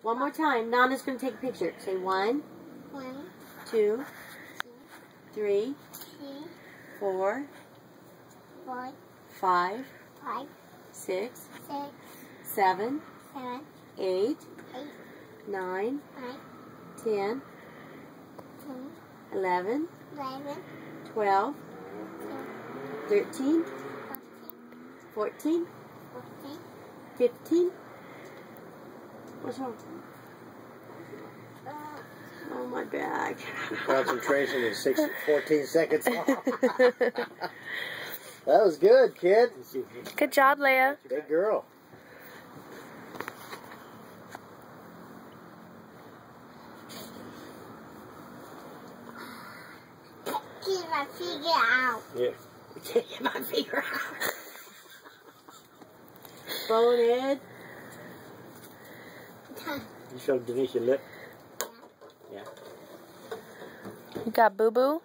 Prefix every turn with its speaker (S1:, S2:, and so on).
S1: One more time. Nana's going to take a picture. Say 1, 2, 3, 4, 5, 6, 7, 8, 9, 10, 11, 12, 13, 14, 15. What's wrong? Oh, my back.
S2: Your concentration is 14 seconds off. That was good, kid.
S3: Good job, Leia.
S2: Good girl.
S4: Get my finger out.
S2: Yeah.
S1: Get my finger out. Bonehead.
S2: You showed Denise your lip? Yeah.
S3: You got boo-boo?